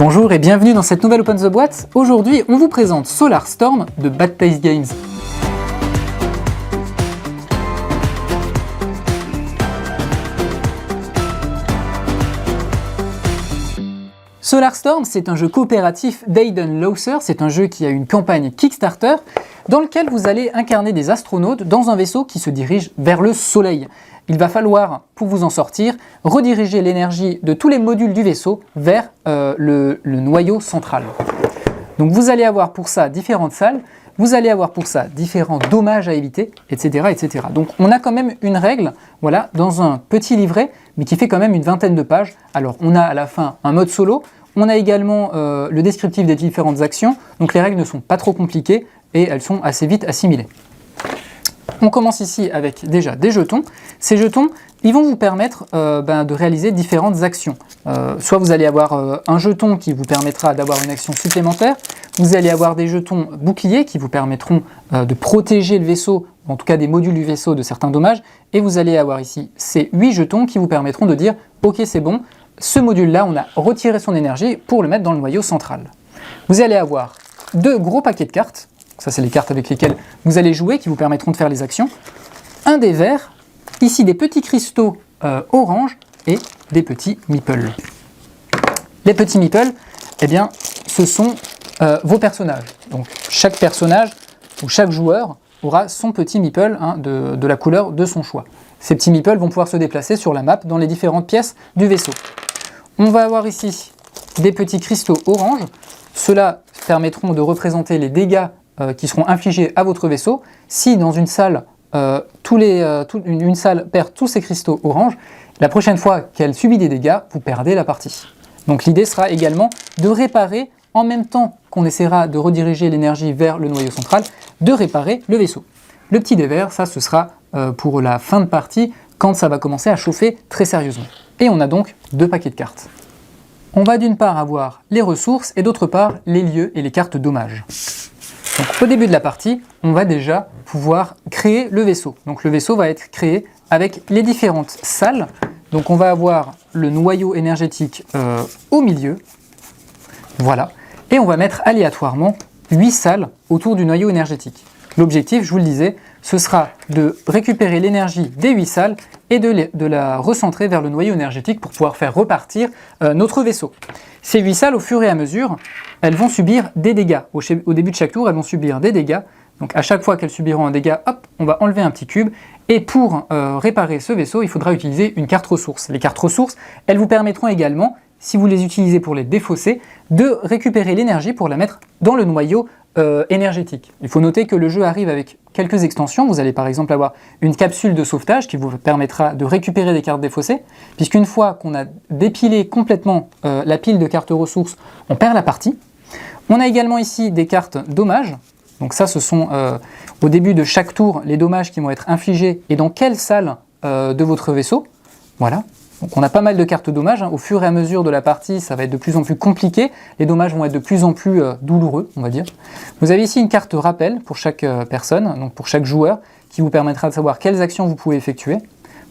Bonjour et bienvenue dans cette nouvelle Open the Boîte. Aujourd'hui, on vous présente Solar Storm de Bad Taste Games. Solar Storm, c'est un jeu coopératif d'Aiden Lowser. C'est un jeu qui a une campagne Kickstarter dans lequel vous allez incarner des astronautes dans un vaisseau qui se dirige vers le Soleil. Il va falloir, pour vous en sortir, rediriger l'énergie de tous les modules du vaisseau vers le noyau central. Donc vous allez avoir pour ça différentes salles, vous allez avoir pour ça différents dommages à éviter, etc., etc. Donc on a quand même une règle, voilà, dans un petit livret, mais qui fait quand même une vingtaine de pages. Alors on a à la fin un mode solo, on a également le descriptif des différentes actions, donc les règles ne sont pas trop compliquées et elles sont assez vite assimilées. On commence ici avec déjà des jetons. Ces jetons, ils vont vous permettre de réaliser différentes actions. Soit vous allez avoir un jeton qui vous permettra d'avoir une action supplémentaire, vous allez avoir des jetons boucliers qui vous permettront de protéger le vaisseau, en tout cas des modules du vaisseau, de certains dommages, et vous allez avoir ici ces 8 jetons qui vous permettront de dire « Ok, c'est bon, ce module-là, on a retiré son énergie pour le mettre dans le noyau central ». Vous allez avoir 2 gros paquets de cartes. Ça, c'est les cartes avec lesquelles vous allez jouer, qui vous permettront de faire les actions. Un dé vert, ici des petits cristaux orange et des petits meeples. Les petits meeples, eh bien, ce sont vos personnages. Donc, chaque personnage ou chaque joueur aura son petit meeple de la couleur de son choix. Ces petits meeples vont pouvoir se déplacer sur la map dans les différentes pièces du vaisseau. On va avoir ici des petits cristaux orange. Ceux-là permettront de représenter les dégâts qui seront infligés à votre vaisseau. Si dans une salle, une salle perd tous ces cristaux orange, la prochaine fois qu'elle subit des dégâts, vous perdez la partie. Donc l'idée sera également de réparer, en même temps qu'on essaiera de rediriger l'énergie vers le noyau central, de réparer le vaisseau. Le petit dé vert, ça ce sera pour la fin de partie, quand ça va commencer à chauffer très sérieusement. Et on a donc 2 paquets de cartes. On va d'une part avoir les ressources et d'autre part les lieux et les cartes dommages. Donc, au début de la partie, on va déjà pouvoir créer le vaisseau. Donc le vaisseau va être créé avec les différentes salles. Donc on va avoir le noyau énergétique au milieu. Voilà. Et on va mettre aléatoirement 8 salles autour du noyau énergétique. L'objectif, je vous le disais, ce sera de récupérer l'énergie des 8 salles et de la recentrer vers le noyau énergétique pour pouvoir faire repartir notre vaisseau. Ces 8 salles, au fur et à mesure, elles vont subir des dégâts. Au début de chaque tour, elles vont subir des dégâts. Donc à chaque fois qu'elles subiront un dégât, hop, on va enlever un petit cube. Et pour réparer ce vaisseau, il faudra utiliser une carte ressource. Les cartes ressources, elles vous permettront également, si vous les utilisez pour les défausser, de récupérer l'énergie pour la mettre dans le noyau énergétique. Il faut noter que le jeu arrive avec quelques extensions. Vous allez par exemple avoir une capsule de sauvetage qui vous permettra de récupérer des cartes défaussées, puisqu'une fois qu'on a dépilé complètement la pile de cartes ressources, on perd la partie. On a également ici des cartes dommages. Donc ça, ce sont au début de chaque tour les dommages qui vont être infligés et dans quelle salle de votre vaisseau. Voilà. Donc on a pas mal de cartes dommages. Au fur et à mesure de la partie, ça va être de plus en plus compliqué. Les dommages vont être de plus en plus douloureux, on va dire. Vous avez ici une carte rappel pour chaque personne, donc pour chaque joueur, qui vous permettra de savoir quelles actions vous pouvez effectuer.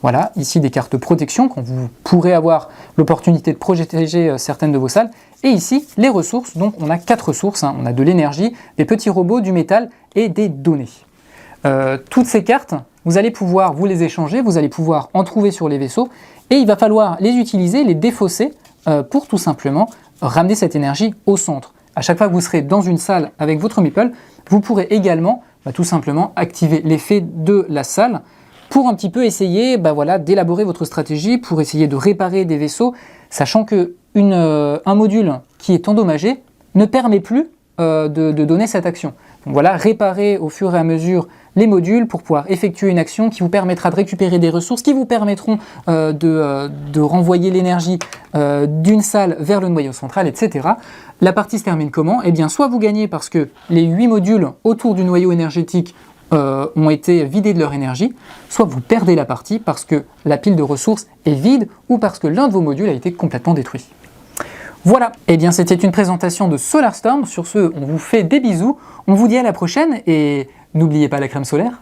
Voilà, ici des cartes protection, quand vous pourrez avoir l'opportunité de protéger certaines de vos salles. Et ici, les ressources, donc on a 4 ressources. On a de l'énergie, des petits robots, du métal et des données. Toutes ces cartes, vous allez pouvoir vous les échanger, vous allez pouvoir en trouver sur les vaisseaux, et il va falloir les utiliser, les défausser, pour tout simplement ramener cette énergie au centre. À chaque fois que vous serez dans une salle avec votre meeple, vous pourrez également tout simplement activer l'effet de la salle pour un petit peu essayer d'élaborer votre stratégie, pour essayer de réparer des vaisseaux, sachant que un module qui est endommagé ne permet plus de donner cette action. Donc voilà, réparer au fur et à mesure les modules pour pouvoir effectuer une action qui vous permettra de récupérer des ressources, qui vous permettront de renvoyer l'énergie d'une salle vers le noyau central, etc. La partie se termine comment? Eh bien, soit vous gagnez parce que les 8 modules autour du noyau énergétique ont été vidés de leur énergie, soit vous perdez la partie parce que la pile de ressources est vide ou parce que l'un de vos modules a été complètement détruit. Voilà, et bien c'était une présentation de Solar Storm. Sur ce, on vous fait des bisous, on vous dit à la prochaine et n'oubliez pas la crème solaire.